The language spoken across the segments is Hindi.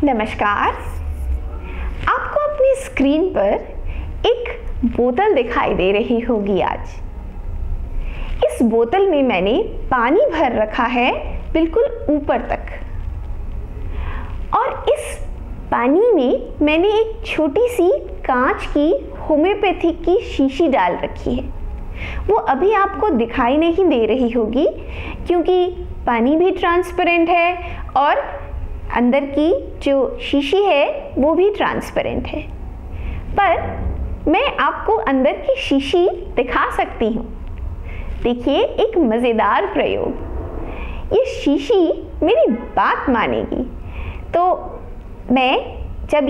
नमस्कार। आपको अपनी स्क्रीन पर एक बोतल दिखाई दे रही होगी। आज इस बोतल में मैंने पानी भर रखा है बिल्कुल ऊपर तक, और इस पानी में मैंने एक छोटी सी कांच की होम्योपैथिक की शीशी डाल रखी है। वो अभी आपको दिखाई नहीं दे रही होगी क्योंकि पानी भी ट्रांसपेरेंट है और अंदर की जो शीशी है वो भी ट्रांसपेरेंट है, पर मैं आपको अंदर की शीशी दिखा सकती हूँ। देखिए, एक मज़ेदार प्रयोग। ये शीशी मेरी बात मानेगी। तो मैं जब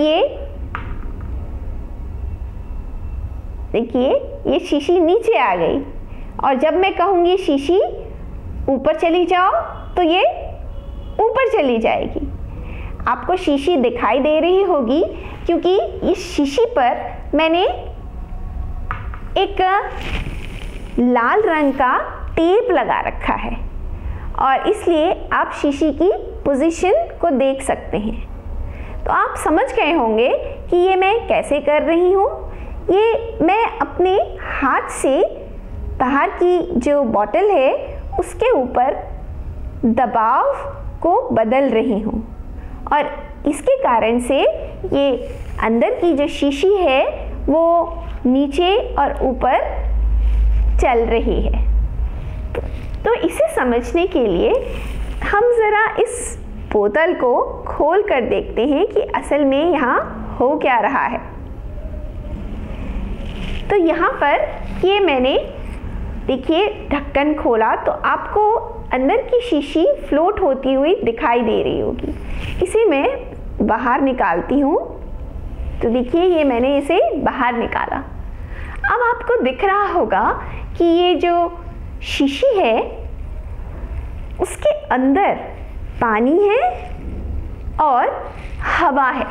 देखिए, ये शीशी नीचे आ गई, और जब मैं कहूँगी शीशी ऊपर चली जाओ तो ये ऊपर चली जाएगी। आपको शीशी दिखाई दे रही होगी क्योंकि इस शीशी पर मैंने एक लाल रंग का टेप लगा रखा है, और इसलिए आप शीशी की पोजीशन को देख सकते हैं। तो आप समझ गए होंगे कि ये मैं कैसे कर रही हूँ। ये मैं अपने हाथ से बाहर की जो बॉटल है उसके ऊपर दबाव को बदल रही हूँ, और इसके कारण से ये अंदर की जो शीशी है वो नीचे और ऊपर चल रही है। तो इसे समझने के लिए हम ज़रा इस बोतल को खोल कर देखते हैं कि असल में यहाँ हो क्या रहा है। तो यहाँ पर ये मैंने देखिए ढक्कन खोला तो आपको अंदर की शीशी फ्लोट होती हुई दिखाई दे रही होगी। इसे मैं बाहर निकालती हूँ। तो देखिए, ये मैंने इसे बाहर निकाला। अब आपको दिख रहा होगा कि ये जो शीशी है उसके अंदर पानी है और हवा है।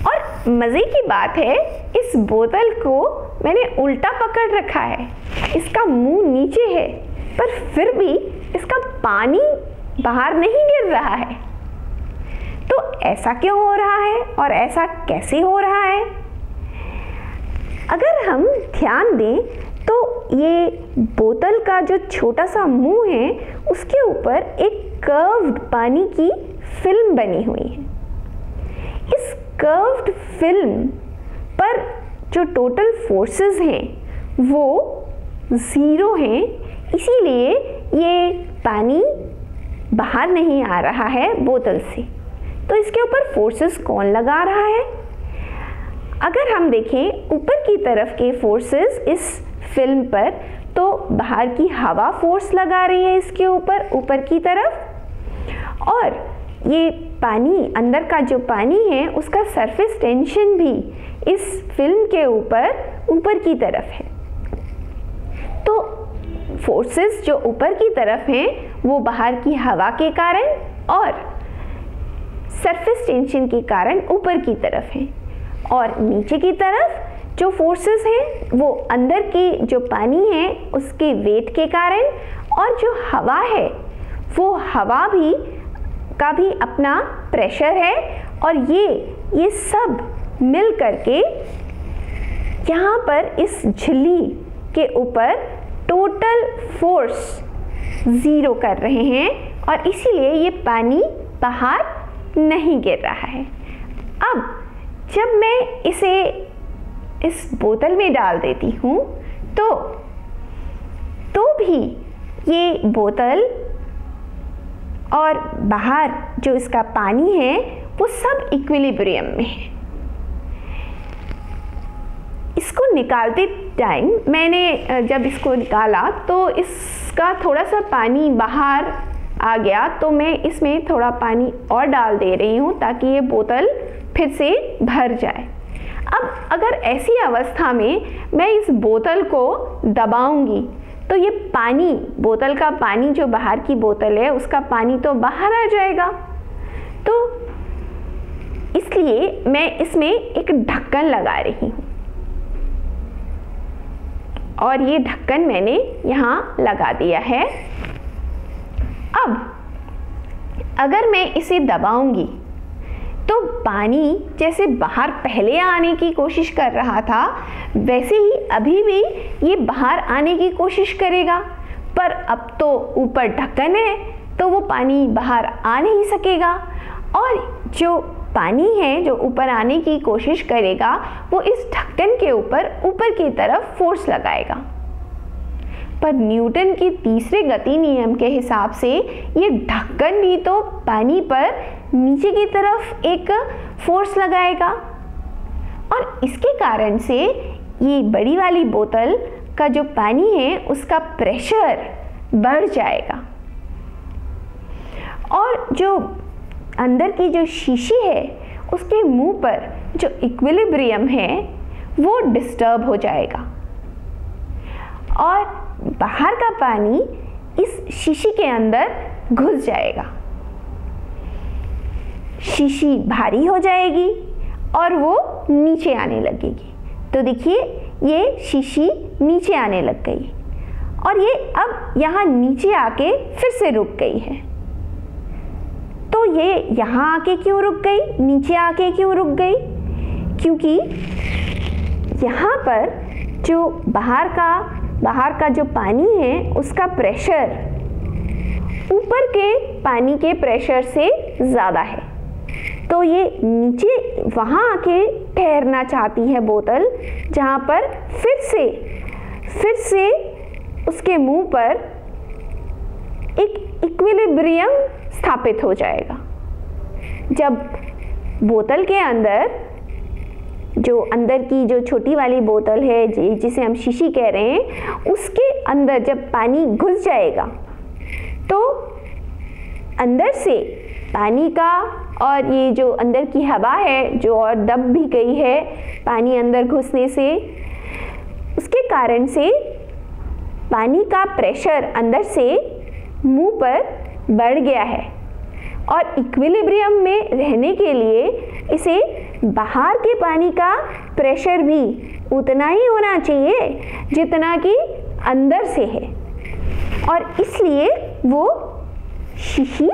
और मज़े की बात है, इस बोतल को मैंने उल्टा पकड़ रखा है। इसका मुंह नीचे है, पर फिर भी इसका पानी बाहर नहीं गिर रहा है। तो ऐसा क्यों हो रहा है और ऐसा कैसे हो रहा है? अगर हम ध्यान दें तो ये बोतल का जो छोटा सा मुंह है उसके ऊपर एक कर्व्ड पानी की फिल्म बनी हुई है। इस कर्व्ड फिल्म पर जो टोटल फोर्सेस हैं वो 0 हैं, इसीलिए ये पानी बाहर नहीं आ रहा है बोतल से। तो इसके ऊपर फोर्सेस कौन लगा रहा है? अगर हम देखें ऊपर की तरफ के फोर्सेस इस फिल्म पर, तो बाहर की हवा फोर्स लगा रही है इसके ऊपर की तरफ, और ये पानी, अंदर का जो पानी है उसका सरफेस टेंशन भी इस फिल्म के ऊपर की तरफ है। तो फोर्सेस जो ऊपर की तरफ हैं वो बाहर की हवा के कारण और सरफेस टेंशन के कारण ऊपर की तरफ हैं, और नीचे की तरफ जो फोर्सेस हैं वो अंदर की जो पानी है उसके वेट के कारण, और जो हवा है वो हवा का भी अपना प्रेशर है, और ये सब मिल करके यहाँ पर इस झिल्ली के ऊपर टोटल फोर्स 0 कर रहे हैं, और इसीलिए ये पानी बाहर नहीं गिर रहा है। अब जब मैं इसे इस बोतल में डाल देती हूँ तो भी ये बोतल और बाहर जो इसका पानी है वो सब इक्विलिब्रियम में है। इसको निकालते टाइम मैंने जब इसको निकाला तो इसका थोड़ा सा पानी बाहर आ गया, तो मैं इसमें थोड़ा पानी और डाल दे रही हूँ ताकि ये बोतल फिर से भर जाए। अब अगर ऐसी अवस्था में मैं इस बोतल को दबाऊंगी तो ये पानी, बोतल का पानी, जो बाहर की बोतल है उसका पानी तो बाहर आ जाएगा। तो इसलिए मैं इसमें एक ढक्कन लगा रही हूँ, और ये ढक्कन मैंने यहाँ लगा दिया है। अब अगर मैं इसे दबाऊंगी तो पानी जैसे बाहर पहले आने की कोशिश कर रहा था वैसे ही अभी भी ये बाहर आने की कोशिश करेगा, पर अब तो ऊपर ढक्कन है तो वो पानी बाहर आ नहीं सकेगा, और जो पानी है जो ऊपर आने की कोशिश करेगा वो इस ढक्कन के ऊपर की तरफ फोर्स लगाएगा। पर न्यूटन के तीसरे गति नियम के हिसाब से ये ढक्कन भी तो पानी पर नीचे की तरफ एक फोर्स लगाएगा, और इसके कारण से ये बड़ी वाली बोतल का जो पानी है उसका प्रेशर बढ़ जाएगा, और जो अंदर की जो शीशी है उसके मुंह पर जो इक्विलिब्रियम है वो डिस्टर्ब हो जाएगा, और बाहर का पानी इस शीशी के अंदर घुस जाएगा। शीशी भारी हो जाएगी और वो नीचे आने लगेगी। तो देखिए ये शीशी नीचे आने लग गई, और ये अब यहाँ नीचे आके फिर से रुक गई है। तो ये यहाँ आके क्यों रुक गई, नीचे आके क्यों रुक गई? क्योंकि यहाँ पर जो बाहर का जो पानी है उसका प्रेशर ऊपर के पानी के प्रेशर से ज़्यादा है, तो ये नीचे वहाँ आके ठहरना चाहती है बोतल, जहाँ पर फिर से उसके मुंह पर एक इक्विलिब्रियम स्थापित हो जाएगा। जब बोतल के अंदर की जो छोटी वाली बोतल है जिसे हम शीशी कह रहे हैं, उसके अंदर जब पानी घुस जाएगा तो अंदर से पानी का और ये जो अंदर की हवा है जो और दब भी गई है पानी अंदर घुसने से, उसके कारण से पानी का प्रेशर अंदर से मुंह पर बढ़ गया है, और इक्विलिब्रियम में रहने के लिए इसे बाहर के पानी का प्रेशर भी उतना ही होना चाहिए जितना कि अंदर से है, और इसलिए वो शीशी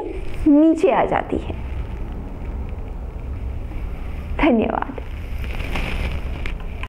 नीचे आ जाती है। धन्यवाद।